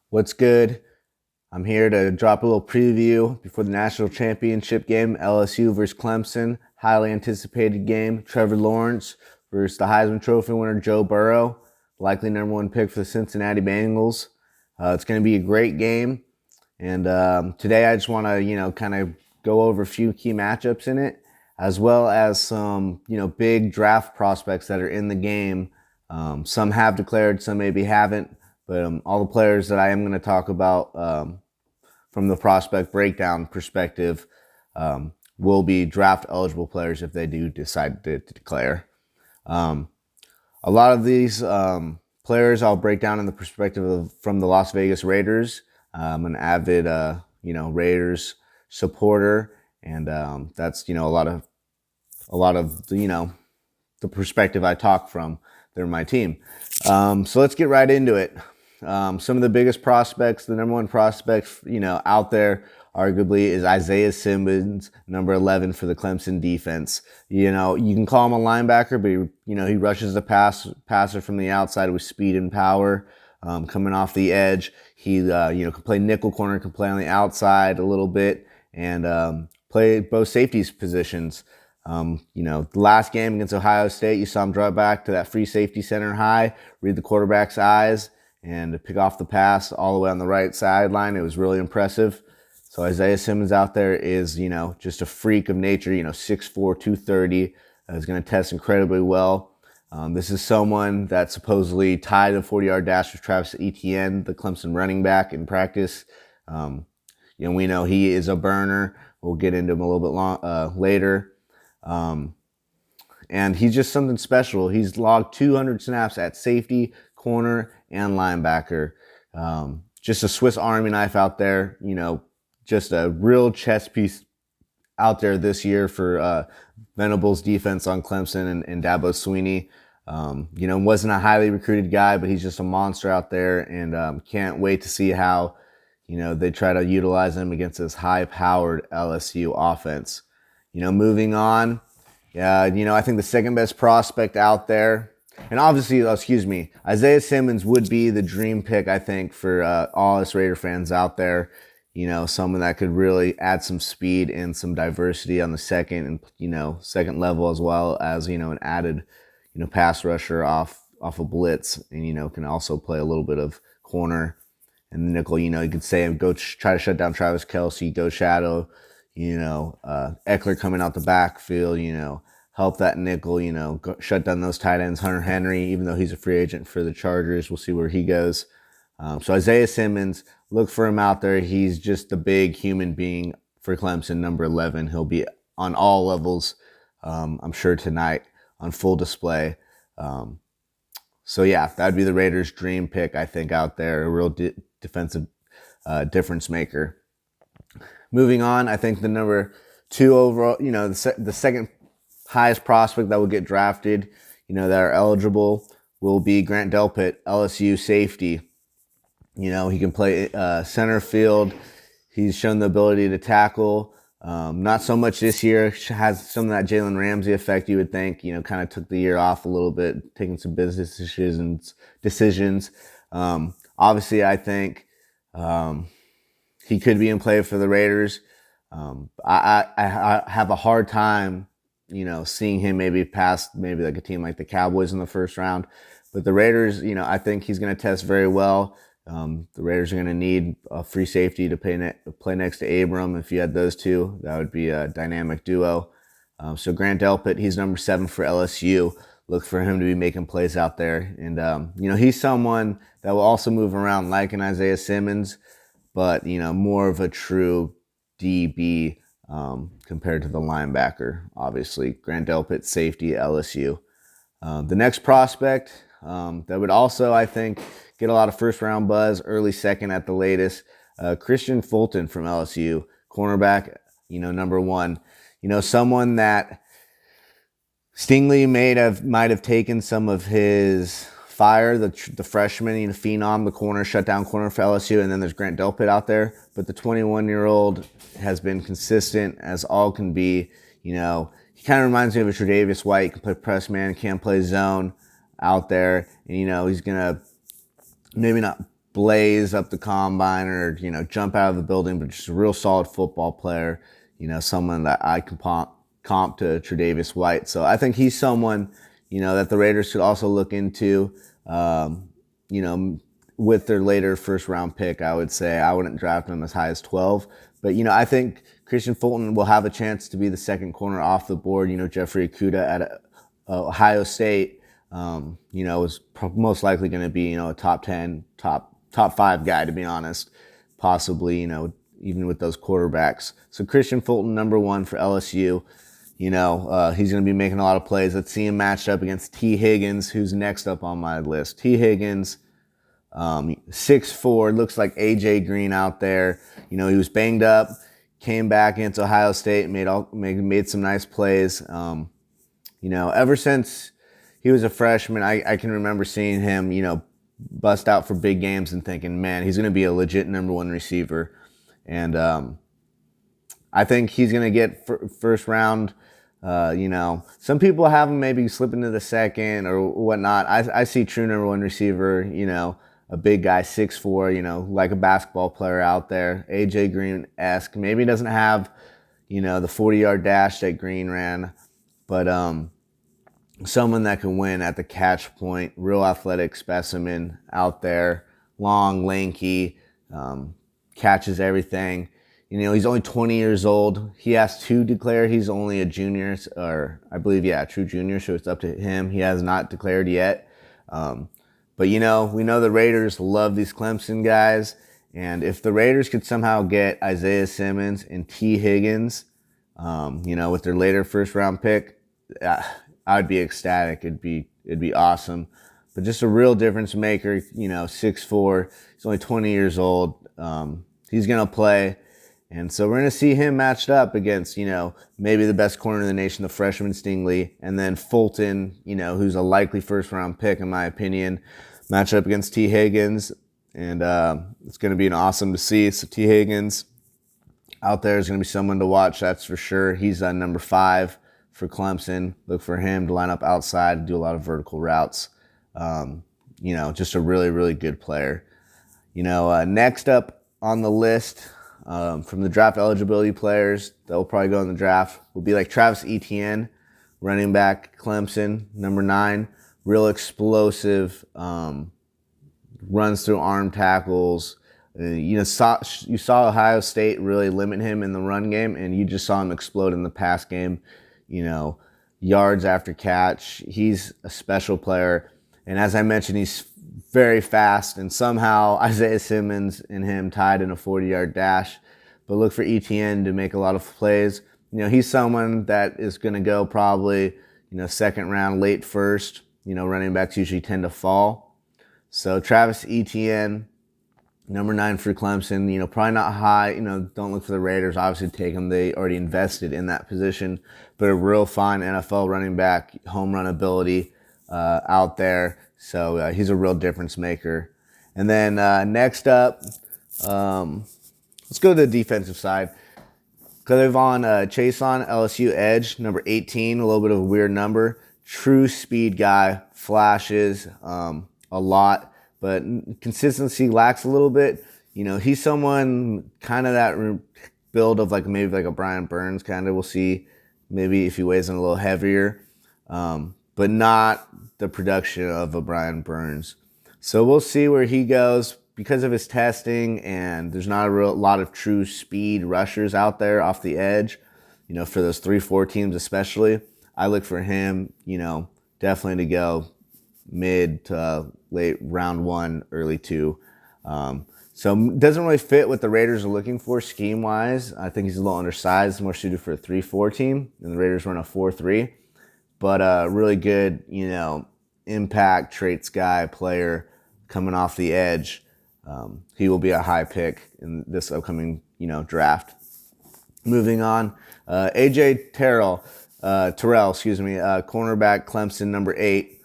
What's good? I'm here to drop a little preview before the national championship game, LSU versus Clemson. Highly anticipated game. Trevor Lawrence versus the Heisman Trophy winner Joe Burrow, likely number one pick for the Cincinnati Bengals. It's going to be a great game. And today I just want to, kind of go over a few key matchups in it, as well as some, big draft prospects that are in the game. Some have declared, some maybe haven't. But all the players that I am going to talk about from the prospect breakdown perspective will be draft eligible players if they do decide to declare. Um, a lot of these players I'll break down in the perspective from the Las Vegas Raiders. I'm an avid, Raiders supporter, and that's a lot of the perspective I talk from. They're my team. So let's get right into it. Some of the biggest prospects, the number one prospect, out there, arguably, is Isaiah Simmons, number 11 for the Clemson defense. You can call him a linebacker, but he rushes the passer from the outside with speed and power. Coming off the edge, he can play nickel corner, can play on the outside a little bit, and play both safeties positions. The last game against Ohio State, you saw him draw back to that free safety center high, read the quarterback's eyes, and pick off the pass all the way on the right sideline. It was really impressive. So Isaiah Simmons out there is, just a freak of nature, 6'4", 230, is going to test incredibly well. This is someone that supposedly tied a 40-yard dash with Travis Etienne, the Clemson running back, in practice. We know he is a burner. We'll get into him a little bit later. And he's just something special. He's logged 200 snaps at safety, corner, and linebacker. Just a Swiss Army knife out there, just a real chess piece out there this year for Venables' defense on Clemson and Dabo Swinney. Wasn't a highly recruited guy, but he's just a monster out there, and can't wait to see how, they try to utilize him against this high-powered LSU offense. Moving on, I think the second best prospect out there, and obviously, Isaiah Simmons would be the dream pick, I think, for all us Raider fans out there. Someone that could really add some speed and some diversity on the second second level, as well as, an added, pass rusher off a blitz, and, can also play a little bit of corner and nickel. You could say, go try to shut down Travis Kelce, go shadow, Eckler coming out the backfield, help that nickel, shut down those tight ends. Hunter Henry, even though he's a free agent for the Chargers, we'll see where he goes. So Isaiah Simmons, look for him out there. He's just a big human being for Clemson, number 11. He'll be on all levels, I'm sure, tonight on full display. That'd be the Raiders' dream pick, I think, out there. A real defensive difference maker. Moving on, I think the number 2 overall, the second highest prospect that will get drafted, that are eligible, will be Grant Delpit, LSU safety. He can play center field. He's shown the ability to tackle. Not so much this year. Has some of that Jalen Ramsey effect, you would think. Kind of took the year off a little bit, taking some business decisions. Obviously, I think he could be in play for the Raiders. I have a hard time, seeing him maybe past maybe like a team like the Cowboys in the first round. But the Raiders, I think he's going to test very well. The Raiders are going to need a free safety to play next to Abram. If you had those two, that would be a dynamic duo. So Grant Delpit, he's number 7 for LSU. Look for him to be making plays out there. And, he's someone that will also move around like an Isaiah Simmons, but, more of a true DB compared to the linebacker, obviously. Grant Delpit, safety, LSU. The next prospect that would also, I think, get a lot of first-round buzz, early second at the latest, Christian Fulton from LSU, cornerback, number 1. Someone that Stingley might have taken some of his fire, the freshman, phenom, the corner, shutdown corner for LSU, and then there's Grant Delpit out there. But the 21-year-old has been consistent as all can be. He kind of reminds me of a Tre'Davious White. He can play press man, can play zone out there. And, he's going to maybe not blaze up the combine or, jump out of the building, but just a real solid football player, someone that I can comp to Tre'Davious White. So I think he's someone, that the Raiders could also look into, with their later first round pick. I would say I wouldn't draft him as high as 12, but, I think Christian Fulton will have a chance to be the second corner off the board. Jeffrey Okudah at Ohio State, is most likely going to be, a top 10, top 5 guy, to be honest, possibly, even with those quarterbacks. So Christian Fulton, number 1 for LSU. He's going to be making a lot of plays. Let's see him matched up against T. Higgins, who's next up on my list. T. Higgins, 6'4", looks like A.J. Green out there. He was banged up, came back into Ohio State, made some nice plays. Ever since he was a freshman, I can remember seeing him, bust out for big games and thinking, man, he's going to be a legit number 1 receiver. And I think he's going to get first round. Some people have him maybe slip into the second or whatnot. I see true number 1 receiver, a big guy, 6'4", like a basketball player out there. A.J. Green-esque. Maybe he doesn't have, the 40-yard dash that Green ran, but someone that can win at the catch point, real athletic specimen out there, long, lanky, catches everything. He's only 20 years old. He has to declare he's only a junior, or I believe, true junior, so it's up to him. He has not declared yet. But, we know the Raiders love these Clemson guys, and if the Raiders could somehow get Isaiah Simmons and T. Higgins, with their later first-round pick, I'd be ecstatic. It'd be awesome. But just a real difference maker, 6'4", he's only 20 years old. He's going to play. And so we're going to see him matched up against, maybe the best corner in the nation, the freshman Stingley, and then Fulton, who's a likely first-round pick, in my opinion, match up against T. Higgins. And it's going to be awesome to see. So T. Higgins out there is going to be someone to watch, that's for sure. He's number 5 for Clemson. Look for him to line up outside, do a lot of vertical routes. Just a really, really good player. Next up on the list, from the draft eligibility players that will probably go in the draft will be like Travis Etienne, running back, Clemson, number 9. Real explosive, runs through arm tackles. You saw Ohio State really limit him in the run game, and you just saw him explode in the pass game. Yards after catch. He's a special player. And as I mentioned, he's very fast, and somehow Isaiah Simmons and him tied in a 40-yard dash. But look for Etienne to make a lot of plays. He's someone that is going to go probably, second round, late first. Running backs usually tend to fall. So Travis Etienne, number 9 for Clemson, probably not high. Don't look for the Raiders. Obviously take him. They already invested in that position. But a real fine NFL running back, home run ability out there. So he's a real difference maker. And then next up, let's go to the defensive side. Clevon Chason, LSU edge, number 18, a little bit of a weird number. True speed guy, flashes a lot, but consistency lacks a little bit. He's someone kind of that build of maybe like a Brian Burns kind of. We'll see maybe if he weighs in a little heavier, but not the production of a Brian Burns. So we'll see where he goes because of his testing, and there's not a lot of true speed rushers out there off the edge, for those 3-4 teams especially. I look for him, definitely to go mid to late round 1, early 2. So doesn't really fit what the Raiders are looking for scheme-wise. I think he's a little undersized, more suited for a 3-4 team, and the Raiders run a 4-3. But really good, impact traits guy, player coming off the edge. He will be a high pick in this upcoming, draft. Moving on, AJ Terrell, cornerback, Clemson, number 8.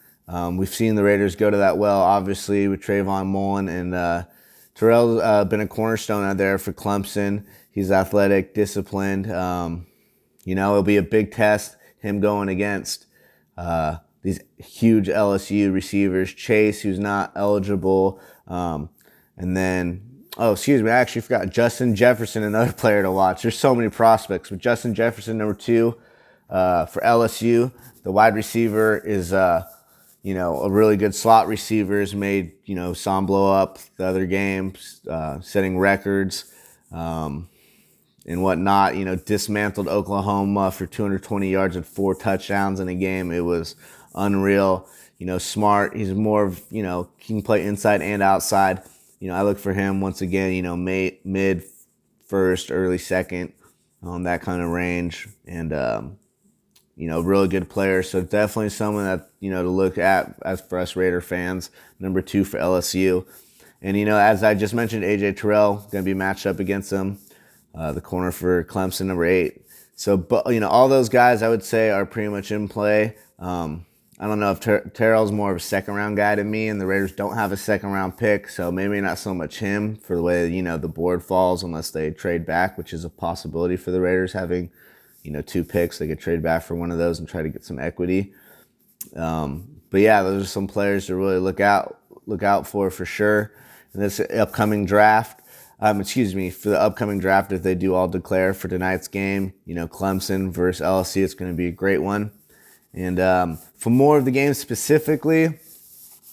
We've seen the Raiders go to that well, obviously, with Trayvon Mullen, and Terrell's been a cornerstone out there for Clemson. He's athletic, disciplined. It'll be a big test, him going against these huge LSU receivers. Chase, who's not eligible. And then, oh, excuse me, I actually forgot Justin Jefferson, another player to watch. There's so many prospects. But Justin Jefferson, number 2 for LSU. The wide receiver is, a really good slot receiver. Has made, some blow up the other games, setting records and whatnot. Dismantled Oklahoma for 220 yards and 4 touchdowns in a game. It was unreal. Smart. He's more of, can play inside and outside. I look for him once again, mid first, early second, that kind of range. And, really good player. So definitely someone that, to look at as for us Raider fans. Number 2 for LSU. And, as I just mentioned, A.J. Terrell going to be matched up against him, the corner for Clemson, number 8. So, but, all those guys I would say are pretty much in play. I don't know if Terrell's more of a second-round guy to me, and the Raiders don't have a second-round pick, so maybe not so much him for the way, the board falls unless they trade back, which is a possibility for the Raiders having, 2 picks. They could trade back for one of those and try to get some equity. But, yeah, those are some players to really look out for sure. In this upcoming draft, for the upcoming draft, if they do all declare for tonight's game, Clemson versus LSU, it's going to be a great one. And for more of the game specifically,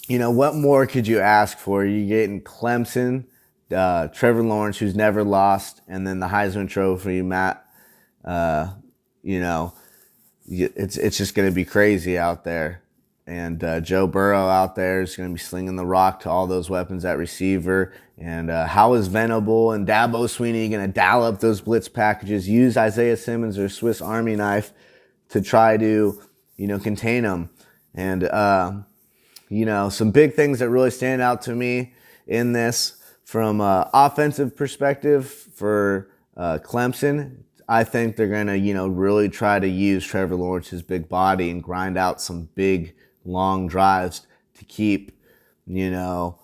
what more could you ask for? You're getting Clemson, Trevor Lawrence, who's never lost, and then the Heisman Trophy, Matt. It's just going to be crazy out there. And Joe Burrow out there is going to be slinging the rock to all those weapons at receiver. And how is Venable and Dabo Swinney going to dial up those blitz packages, use Isaiah Simmons or Swiss Army knife to try to contain them? And, some big things that really stand out to me in this from offensive perspective for Clemson. I think they're going to, really try to use Trevor Lawrence's big body and grind out some big, long drives to keep, Joe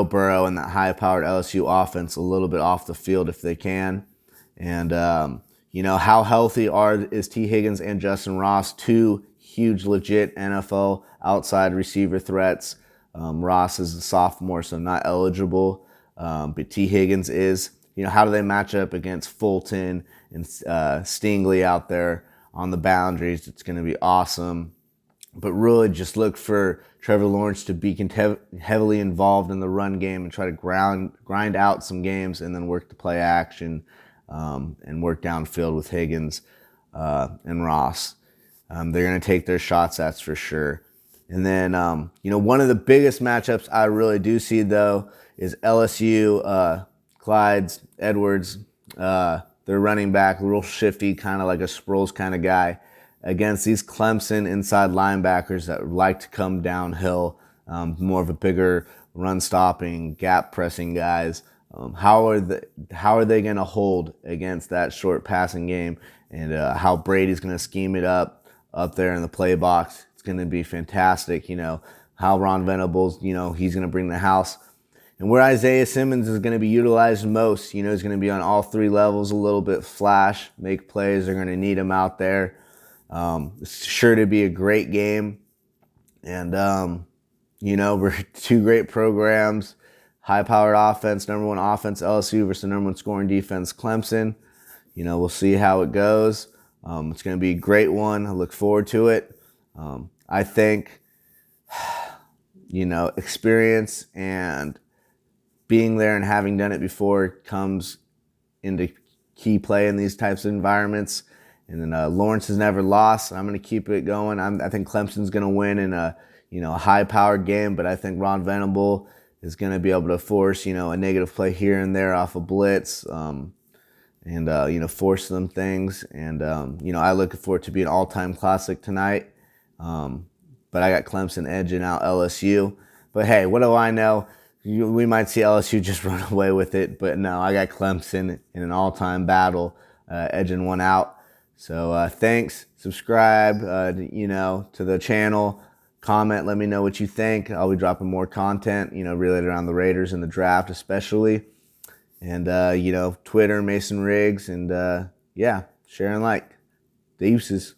Burrow and that high-powered LSU offense a little bit off the field if they can. And, how healthy is T. Higgins and Justin Ross, 2 huge, legit NFL outside receiver threats. Ross is a sophomore, so not eligible, but T. Higgins is. How do they match up against Fulton and Stingley out there on the boundaries? It's going to be awesome. But really just look for Trevor Lawrence to be heavily involved in the run game and try to grind out some games and then work the play action and work downfield with Higgins and Ross. They're going to take their shots, that's for sure. And then, one of the biggest matchups I really do see, though, is LSU, Clyde's, Edwards, their running back, real shifty, kind of like a Sproles kind of guy, against these Clemson inside linebackers that like to come downhill, more of a bigger run-stopping, gap-pressing guys. How are they going to hold against that short passing game, and how Brady's going to scheme it up there in the play box? It's going to be fantastic. How Ron Venables, he's going to bring the house. And where Isaiah Simmons is going to be utilized most, he's going to be on all 3 levels a little bit, flash, make plays. They're going to need him out there. It's sure to be a great game. And, we're 2 great programs. High-powered offense, number 1 offense, LSU versus the number 1 scoring defense, Clemson. We'll see how it goes. It's going to be a great one. I look forward to it. I think, experience and being there and having done it before comes into key play in these types of environments. And then Lawrence has never lost. I'm going to keep it going. I think Clemson's going to win in a high-powered game, but I think Ron Venable is going to be able to force a negative play here and there off a blitz, and force them things. And I look for it to be an all-time classic tonight. But I got Clemson edging out LSU. But hey, what do I know? We might see LSU just run away with it, but no, I got Clemson in an all-time battle, edging one out. So thanks. Subscribe, to the channel. Comment. Let me know what you think. I'll be dropping more content, related around the Raiders and the draft, especially. And Twitter, Mason Riggs, and share and like. Deuces.